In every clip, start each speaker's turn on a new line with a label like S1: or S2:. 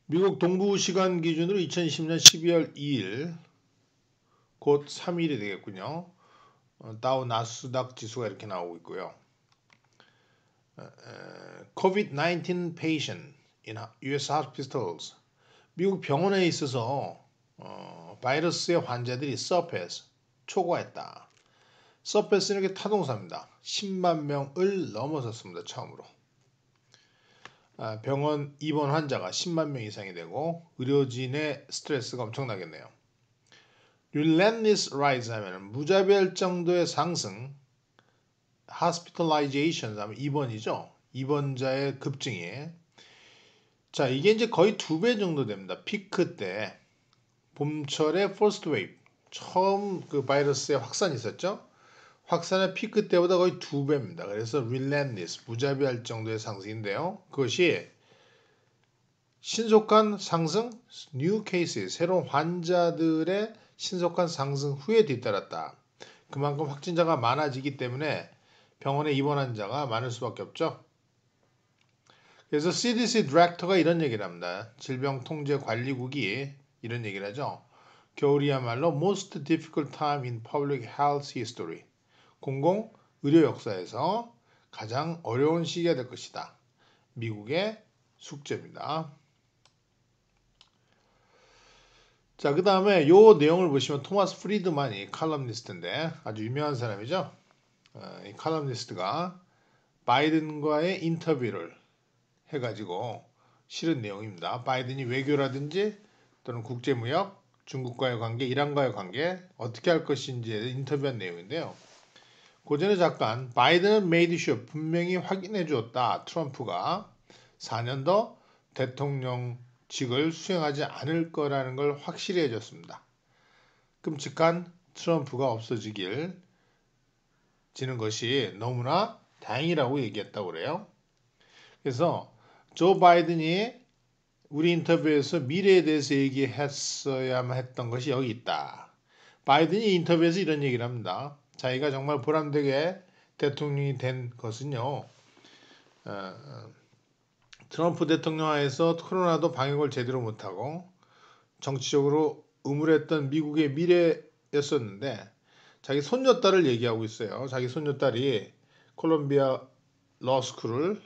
S1: 미국 동부 시간 기준으로 2020년 12월 2일, 곧 3일이 되겠군요. 다우 나스닥 지수가 이렇게 나오고 있고요. COVID-19 patient in US hospitals. 미국 병원에 있어서 바이러스의 환자들이 surpass, 초과했다. surpass는 이렇게 타동사입니다. 10만 명을 넘어섰습니다. 처음으로. 병원 입원 환자가 10만 명 이상이 되고 의료진의 스트레스가 엄청나겠네요. relentless rise 하면 무자비할 정도의 상승, hospitalization 하면 입원이죠. 입원자의 급증이. 자, 이게 이제 거의 2배 정도 됩니다. 피크 때 봄철에 first wave 처음 그 바이러스의 확산이 있었죠. 확산의 피크 때보다 거의 2배입니다. 그래서 relentless 무자비할 정도의 상승인데요. 그것이 신속한 상승, new cases, 새로운 환자들의 신속한 상승 후에 뒤따랐다. 그만큼 확진자가 많아지기 때문에 병원에 입원 환자가 많을 수밖에 없죠. 그래서 CDC 디렉터가 이런 얘기를 합니다. 질병통제관리국이 이런 얘기를 하죠. 겨울이야말로 most difficult time in public health history. 공공 의료 역사에서 가장 어려운 시기가 될 것이다. 미국의 숙제입니다. 자, 그 다음에 요 내용을 보시면 토마스 프리드만이 칼럼니스트인데 아주 유명한 사람이죠. 이 칼럼니스트가 바이든과의 인터뷰를 해가지고 실은 내용입니다. 바이든이 외교라든지 또는 국제무역, 중국과의 관계, 이란과의 관계 어떻게 할 것인지에 인터뷰한 내용인데요. 그 전에 잠깐 바이든은 made sure 분명히 확인해 주었다. 트럼프가 4년 더 대통령직을 수행하지 않을 거라는 걸 확실히 해줬습니다. 끔찍한 트럼프가 없어지길 지는 것이 너무나 다행이라고 얘기했다고 그래요. 그래서 조 바이든이 우리 인터뷰에서 미래에 대해서 얘기했어야만 했던 것이 여기 있다. 바이든이 인터뷰에서 이런 얘기를 합니다. 자기가 정말 보람되게 대통령이 된 것은요. 트럼프 대통령 하에서 코로나도 방역을 제대로 못하고 정치적으로 음울했던 미국의 미래였었는데 자기 손녀딸을 얘기하고 있어요. 자기 손녀딸이 콜롬비아 러스쿨을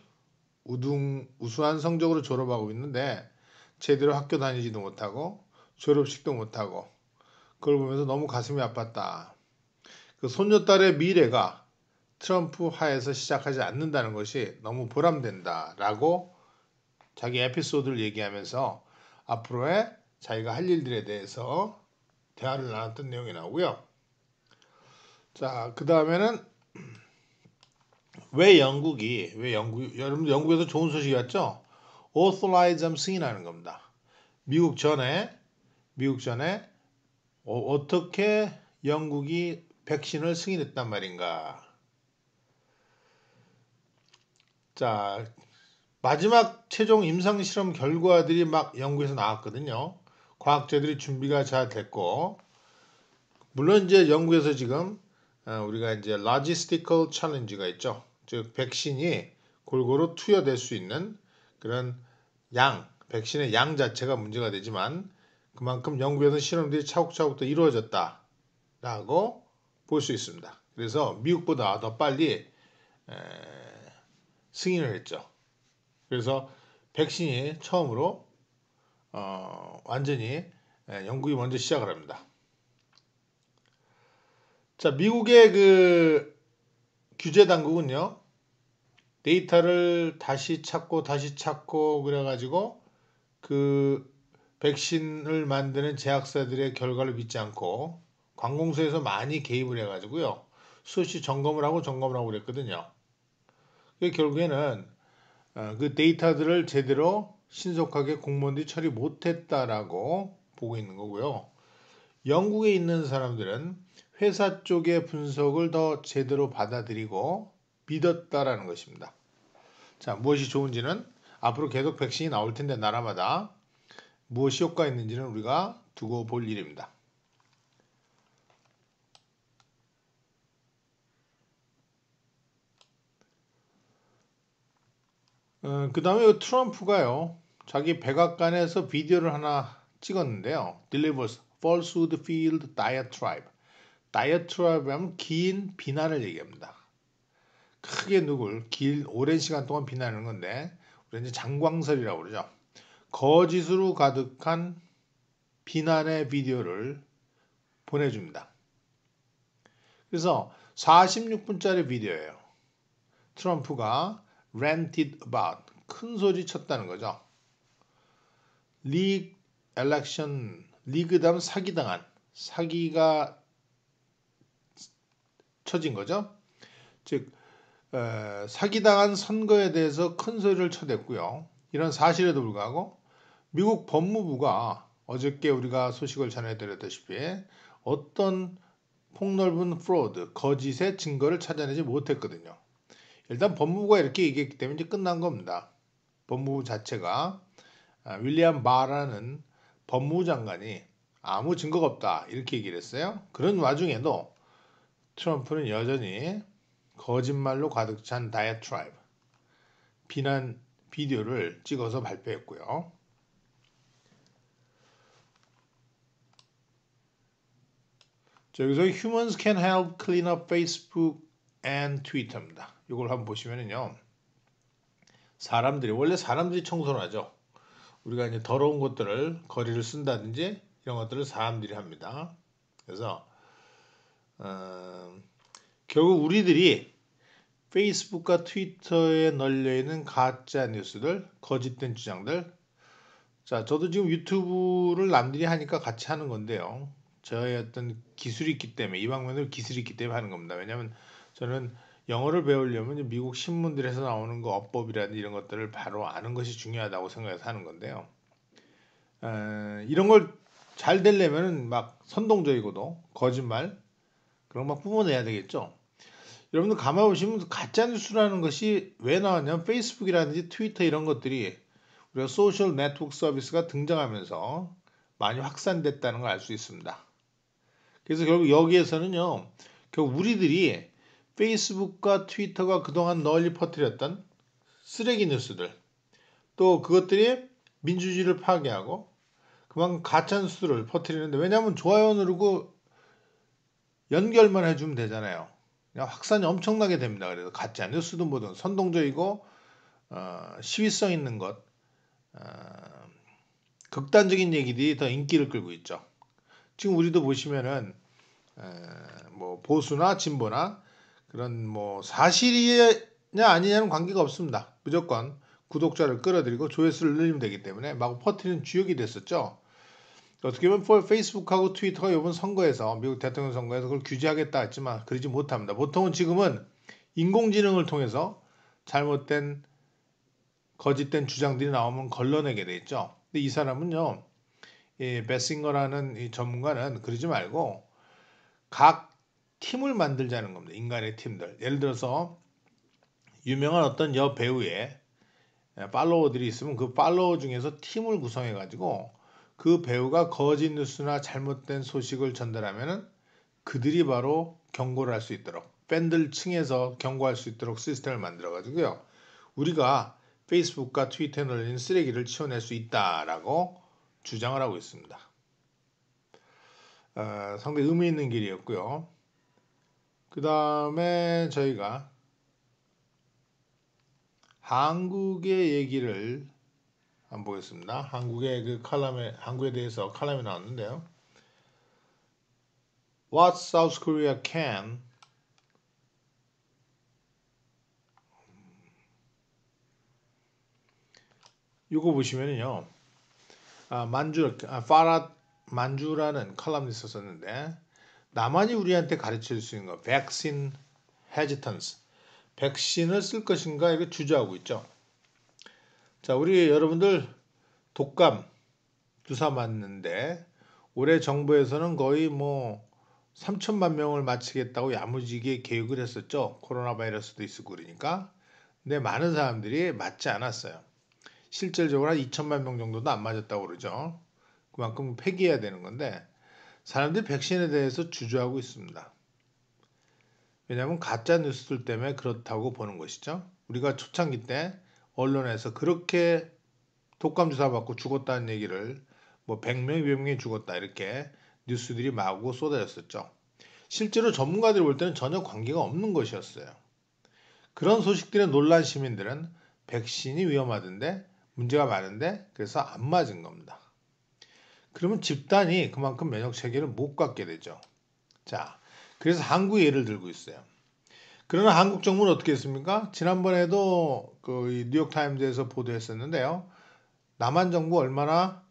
S1: 우수한 성적으로 졸업하고 있는데 제대로 학교 다니지도 못하고 졸업식도 못하고 그걸 보면서 너무 가슴이 아팠다. 그 손녀딸의 미래가 트럼프 하에서 시작하지 않는다는 것이 너무 보람된다라고 자기 에피소드를 얘기하면서 앞으로의 자기가 할 일들에 대해서 대화를 나눴던 내용이 나오고요. 자, 그 다음에는 여러분 영국에서 좋은 소식이 왔죠? authorize 승인하는 겁니다. 미국 전에 어떻게 영국이 백신을 승인했단 말인가? 자, 마지막 최종 임상 실험 결과들이 막 영국에서 나왔거든요. 과학자들이 준비가 잘 됐고, 물론 이제 영국에서 지금 우리가 이제 logistical challenge가 있죠. 즉 백신이 골고루 투여될 수 있는 그런 백신의 양 자체가 문제가 되지만 그만큼 영국에서 실험들이 차곡차곡 또 이루어졌다라고 볼 수 있습니다. 그래서 미국보다 더 빨리 승인을 했죠. 그래서 백신이 처음으로 완전히 영국이 먼저 시작을 합니다. 자, 미국의 그 규제 당국은요. 데이터를 다시 찾고 그래가지고 그 백신을 만드는 제약사들의 결과를 믿지 않고 관공서에서 많이 개입을 해가지고요. 수없이 점검을 하고 그랬거든요. 결국에는 그 데이터들을 제대로 신속하게 공무원들이 처리 못했다라고 보고 있는 거고요. 영국에 있는 사람들은 회사 쪽의 분석을 더 제대로 받아들이고 믿었다라는 것입니다. 자, 무엇이 좋은지는 앞으로 계속 백신이 나올 텐데 나라마다 무엇이 효과 있는지는 우리가 두고 볼 일입니다. 그 다음에 트럼프가요. 자기 백악관에서 비디오를 하나 찍었는데요. Delivers falsehood filled diatribe. diatribe 하면 긴 비난을 얘기합니다. 크게 누굴 오랜 시간 동안 비난하는 건데 우리 이제 장광설이라고 그러죠. 거짓으로 가득한 비난의 비디오를 보내줍니다. 그래서 46분짜리 비디오예요. 트럼프가 ranted about, 큰 소리 쳤다는 거죠. 리그 엘렉션, 리그 다음 사기당한, 사기가 쳐진 거죠. 즉 사기당한 선거에 대해서 큰 소리를 쳐댔고요. 이런 사실에도 불구하고 미국 법무부가 어저께 우리가 소식을 전해드렸다시피 어떤 폭넓은 프로드, 거짓의 증거를 찾아내지 못했거든요. 일단 법무부가 이렇게 얘기했기 때문에 이제 끝난 겁니다. 법무부 자체가 윌리엄 바라는 법무부 장관이 아무 증거가 없다 이렇게 얘기를 했어요. 그런 와중에도 트럼프는 여전히 거짓말로 가득 찬 다이어트라이브, 비난 비디오를 찍어서 발표했고요. 여기서 Humans can help clean up Facebook and Twitter입니다. 이걸 한번 보시면은요. 원래 사람들이 청소를 하죠. 우리가 이제 더러운 것들을 거리를 쓴다든지 이런 것들을 사람들이 합니다. 그래서 결국 우리들이 페이스북과 트위터에 널려있는 가짜 뉴스들, 거짓된 주장들. 자, 저도 지금 유튜브를 남들이 하니까 같이 하는 건데요. 저의 어떤 기술이 있기 때문에, 이 방면으로 기술이 있기 때문에 하는 겁니다. 왜냐하면 저는 영어를 배우려면 미국 신문들에서 나오는 거 어법이라든지 이런 것들을 바로 아는 것이 중요하다고 생각해서 하는 건데요. 이런 걸 잘 되려면 막 선동적이고도 거짓말 그런 거 막 뿜어내야 되겠죠. 여러분들 가만히 보시면 가짜뉴스라는 것이 왜 나왔냐면 페이스북이라든지 트위터 이런 것들이 우리가 소셜 네트워크 서비스가 등장하면서 많이 확산됐다는 걸 알 수 있습니다. 그래서 결국 여기에서는요, 결국 우리들이 페이스북과 트위터가 그동안 널리 퍼뜨렸던 쓰레기 뉴스들, 또 그것들이 민주주의를 파괴하고 그만큼 가짜 뉴스를 퍼뜨리는데, 왜냐하면 좋아요 누르고 연결만 해주면 되잖아요. 그냥 확산이 엄청나게 됩니다. 그래서 가짜 뉴스도 뭐든 선동적이고 시위성 있는 것, 극단적인 얘기들이 더 인기를 끌고 있죠. 지금 우리도 보시면은 뭐 보수나 진보나 그런 뭐 사실이냐 아니냐는 관계가 없습니다. 무조건 구독자를 끌어들이고 조회수를 늘리면 되기 때문에 막 퍼뜨리는 주역이 됐었죠. 어떻게 보면 페이스북하고 트위터가 이번 선거에서 미국 대통령 선거에서 그걸 규제하겠다 했지만 그러지 못합니다. 보통은 지금은 인공지능을 통해서 잘못된 거짓된 주장들이 나오면 걸러내게 돼 있죠. 근데 이 사람은요, 이 베싱거라는 이 전문가는 그러지 말고 각 팀을 만들자는 겁니다. 인간의 팀들. 예를 들어서 유명한 어떤 여배우의 팔로워들이 있으면 그 팔로워 중에서 팀을 구성해 가지고 그 배우가 거짓 뉴스나 잘못된 소식을 전달하면은 그들이 바로 경고를 할 수 있도록 팬들 층에서 경고할 수 있도록 시스템을 만들어 가지고요. 우리가 페이스북과 트위터에 널린 쓰레기를 치워낼 수 있다라고 주장을 하고 있습니다. 상당히 의미 있는 길이었고요. 그 다음에 저희가 한국의 얘기를 한번 보겠습니다. 한국의 그 한국에 대해서 칼럼이 나왔는데요. What South Korea can 이거 보시면은요. 파랏 만주라는 칼럼니스트 썼는데 남한이 우리한테 가르칠 수 있는 거 백신 헤지턴스 백신을 쓸 것인가 이거 주저하고 있죠. 자, 우리 여러분들 독감 주사 맞는데 올해 정부에서는 거의 뭐 3천만 명을 맞히겠다고 야무지게 계획을 했었죠. 코로나 바이러스도 있고 그러니까. 근데 많은 사람들이 맞지 않았어요. 실질적으로 한 2천만 명 정도도 안 맞았다고 그러죠. 그만큼 폐기해야 되는 건데 사람들이 백신에 대해서 주저하고 있습니다. 왜냐하면 가짜 뉴스들 때문에 그렇다고 보는 것이죠. 우리가 초창기 때 언론에서 그렇게 독감 주사 맞고 죽었다는 얘기를 뭐 100명, 200명이 죽었다 이렇게 뉴스들이 마구 쏟아졌었죠. 실제로 전문가들이 볼 때는 전혀 관계가 없는 것이었어요. 그런 소식들에 놀란 시민들은 백신이 위험하던데 문제가 많은데 그래서 안 맞은 겁니다. 그러면 집단이 그만큼 면역 체계를 못 갖게 되죠. 자, 그래서 한국의 예를 들고 있어요. 그러나 한국 정부는 어떻게 했습니까? 지난번에도 그 뉴욕타임즈에서 보도했었는데요. 남한 정부 얼마나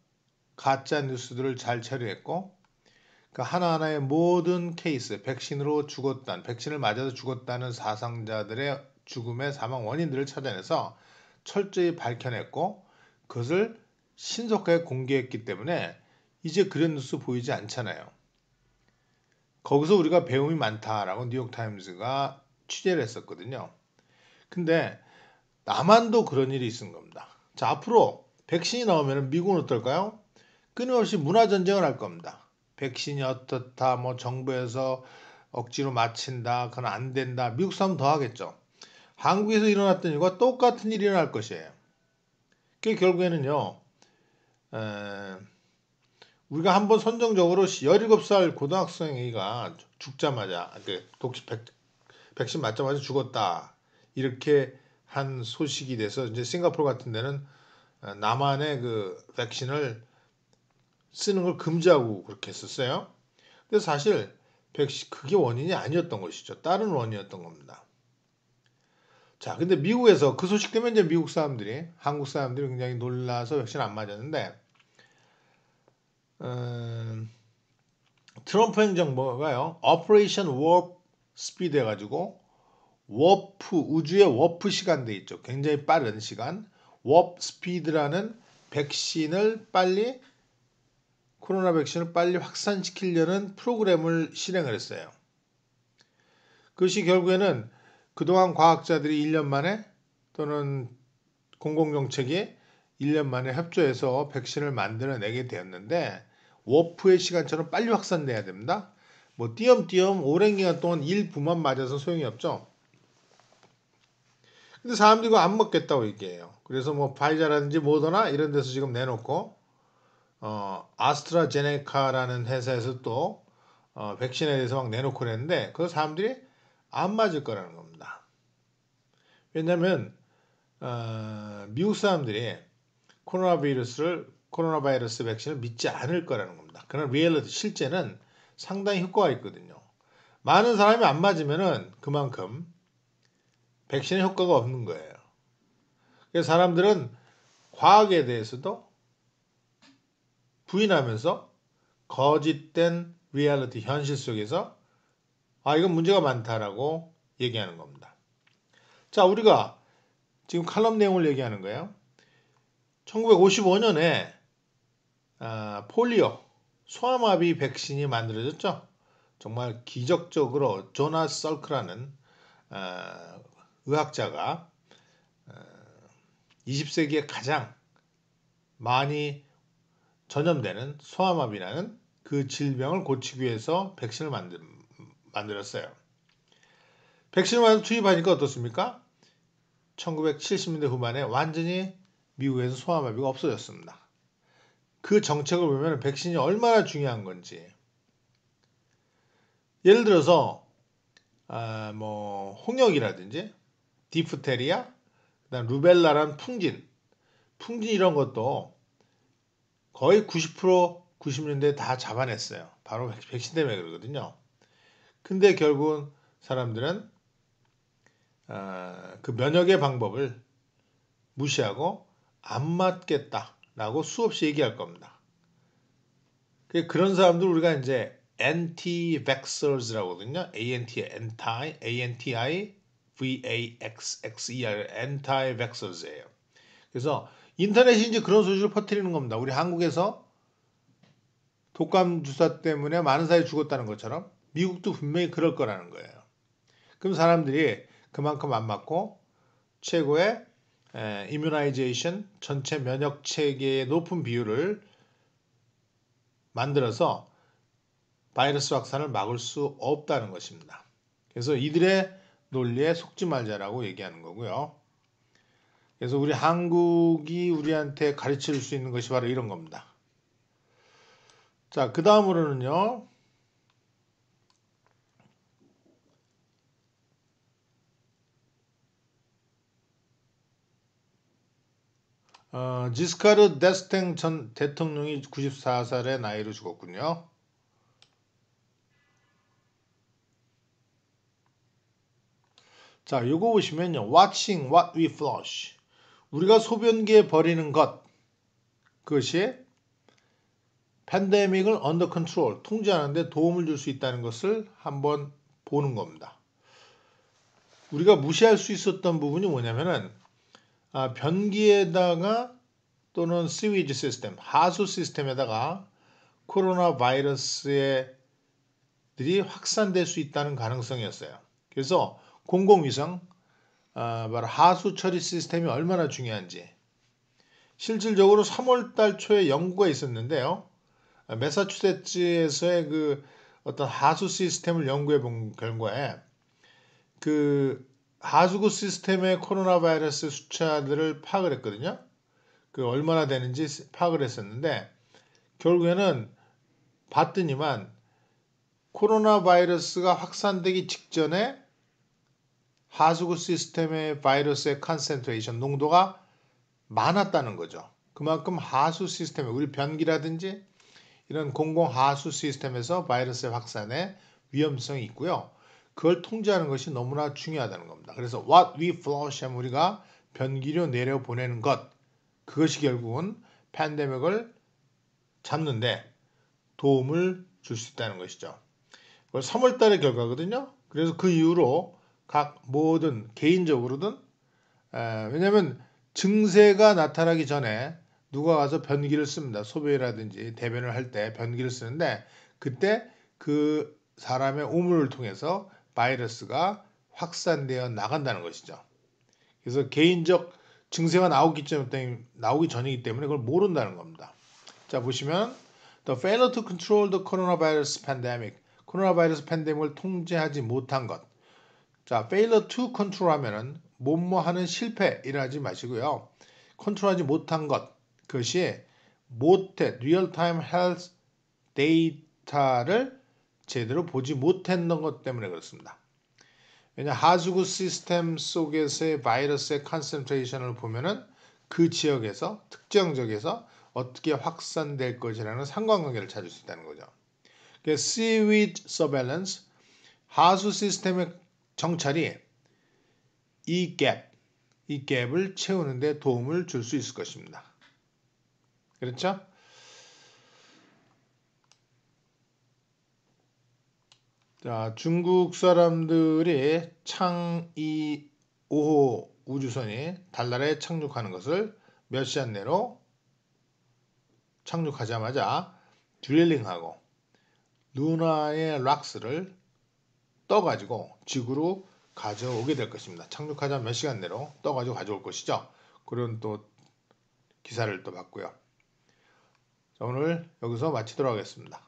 S1: 가짜 뉴스들을 잘 처리했고 그 하나하나의 모든 케이스, 백신을 맞아서 죽었다는 사상자들의 죽음의 사망 원인들을 찾아내서 철저히 밝혀냈고 그것을 신속하게 공개했기 때문에 이제 그런 뉴스 보이지 않잖아요. 거기서 우리가 배움이 많다라고 뉴욕타임즈가 취재를 했었거든요. 근데 남한도 그런 일이 있은 겁니다. 자, 앞으로 백신이 나오면 미국은 어떨까요? 끊임없이 문화 전쟁을 할 겁니다. 백신이 어떻다, 뭐 정부에서 억지로 맞힌다, 그건 안 된다. 미국 사람 더 하겠죠. 한국에서 일어났던 일과 똑같은 일이 일어날 것이에요. 그 결국에는요, 우리가 한번 선정적으로 17살 고등학생이가 죽자마자, 백신 맞자마자 죽었다. 이렇게 한 소식이 돼서 이제 싱가포르 같은 데는 남한의 그 백신을 쓰는 걸 금지하고 그렇게 했었어요. 근데 사실 백신 그게 원인이 아니었던 것이죠. 다른 원인이었던 겁니다. 자, 근데 미국에서 그 소식 때문에 이제 미국 사람들이 한국 사람들이 굉장히 놀라서 백신 안 맞았는데 트럼프 행정부가요 오퍼레이션 워프 스피드 해가지고 워프 우주의 워프 시간대 있죠. 굉장히 빠른 시간 워프 스피드라는 코로나 백신을 빨리 확산시키려는 프로그램을 실행을 했어요. 그것이 결국에는 그동안 과학자들이 1년 만에 또는 공공정책이 1년 만에 협조해서 백신을 만들어내게 되었는데 워프의 시간처럼 빨리 확산돼야 됩니다. 뭐 띄엄띄엄 오랜 기간 동안 일부만 맞아서 소용이 없죠. 근데 사람들이 이거 안 먹겠다고 얘기해요. 그래서 뭐 파이자라든지 모더나 이런 데서 지금 내놓고 아스트라제네카라는 회사에서 또 백신에 대해서 막 내놓고 그랬는데 그 사람들이 안 맞을 거라는 겁니다. 왜냐하면 미국 사람들이 코로나 바이러스 백신을 믿지 않을 거라는 겁니다. 그런 리얼리티 실제는 상당히 효과가 있거든요. 많은 사람이 안 맞으면은 그만큼 백신의 효과가 없는 거예요. 그래서 사람들은 과학에 대해서도 부인하면서 거짓된 리얼리티 현실 속에서 이건 문제가 많다라고 얘기하는 겁니다. 자, 우리가 지금 칼럼 내용을 얘기하는 거예요. 1955년에 폴리오, 소아마비 백신이 만들어졌죠. 정말 기적적으로 조나스 설크라는 의학자가 20세기에 가장 많이 전염되는 소아마비라는 그 질병을 고치기 위해서 백신을 만들었어요. 백신을 투입하니까 어떻습니까? 1970년대 후반에 완전히 미국에서 소아마비가 없어졌습니다. 그 정책을 보면 백신이 얼마나 중요한 건지. 예를 들어서 뭐 홍역이라든지 디프테리아, 그다음 루벨라란 풍진 이런 것도 거의 90% 90년대에 다 잡아냈어요. 바로 백신 때문에 그러거든요. 근데 결국 사람들은 그 면역의 방법을 무시하고 안 맞겠다라고 수없이 얘기할 겁니다. 그런 사람들 우리가 이제 anti-vaxxers라고 하거든요. anti-vaxxer, anti-vaxxers예요. 그래서 인터넷이 이제 그런 소식을 퍼뜨리는 겁니다. 우리 한국에서 독감 주사 때문에 많은 사람이 죽었다는 것처럼 미국도 분명히 그럴 거라는 거예요. 그럼 사람들이 그만큼 안 맞고 최고의 이뮤나이제이션 전체 면역 체계의 높은 비율을 만들어서 바이러스 확산을 막을 수 없다는 것입니다. 그래서 이들의 논리에 속지 말자라고 얘기하는 거고요. 그래서 우리 한국이 우리한테 가르칠 수 있는 것이 바로 이런 겁니다. 자, 그 다음으로는요. 지스카르 데스탱 전 대통령이 94살의 나이로 죽었군요. 자, 요거 보시면요. Watching what we flush. 우리가 소변기에 버리는 것. 그것이 팬데믹을 under control, 통제하는 데 도움을 줄 수 있다는 것을 한번 보는 겁니다. 우리가 무시할 수 있었던 부분이 뭐냐면은 변기에다가 또는 시위지 시스템, 하수 시스템에다가 코로나 바이러스들이 확산될 수 있다는 가능성이었어요. 그래서 공공위생, 바로 하수 처리 시스템이 얼마나 중요한지 실질적으로 3월달 초에 연구가 있었는데요. 매사추세츠에서의 그 어떤 하수 시스템을 연구해 본 결과에 그 하수구 시스템의 코로나 바이러스 숫자들을 파악을 했거든요. 그 얼마나 되는지 파악을 했었는데 결국에는 봤더니만 코로나 바이러스가 확산되기 직전에 하수구 시스템의 바이러스의 컨센트레이션 농도가 많았다는 거죠. 그만큼 하수 시스템에 우리 변기라든지 이런 공공 하수 시스템에서 바이러스의 확산에 위험성이 있고요. 그걸 통제하는 것이 너무나 중요하다는 겁니다. 그래서 what we flush 하면 우리가 변기로 내려보내는 것, 그것이 결국은 팬데믹을 잡는데 도움을 줄 수 있다는 것이죠. 3월 달의 결과거든요. 그래서 그 이후로 각 뭐든 개인적으로든 왜냐하면 증세가 나타나기 전에 누가 가서 변기를 씁니다. 소변이라든지 대변을 할 때 변기를 쓰는데 그때 그 사람의 오물을 통해서 바이러스가 확산되어 나간다는 것이죠. 그래서 개인적 증세가 나오기 전이기 때문에 그걸 모른다는 겁니다. 자, 보시면 The failure to control the coronavirus pandemic. 코로나 바이러스 팬데믹을 통제하지 못한 것. 자, failure to control 하면은 뭐뭐하는 실패 이라지 마시고요. 컨트롤하지 못한 것. 그것이 못해 real-time health 데이터를 제대로 보지 못했던 것 때문에 그렇습니다. 왜냐 하수구 시스템 속에서의 바이러스의 컨센트레이션을 보면은 그 지역에서 특정 지역에서 어떻게 확산될 것이라는 상관관계를 찾을 수 있다는 거죠. seaweed surveillance 하수 시스템의 정찰이 이 갭을 채우는 데 도움을 줄 수 있을 것입니다. 그렇죠? 자, 중국 사람들이 창이 5호 우주선이 달나라에 착륙하는 것을 몇 시간 내로 착륙하자마자 드릴링하고 루나의 락스를 떠가지고 지구로 가져오게 될 것입니다. 착륙하자 몇 시간 내로 떠가지고 가져올 것이죠. 그런 또 기사를 또 봤고요. 자, 오늘 여기서 마치도록 하겠습니다.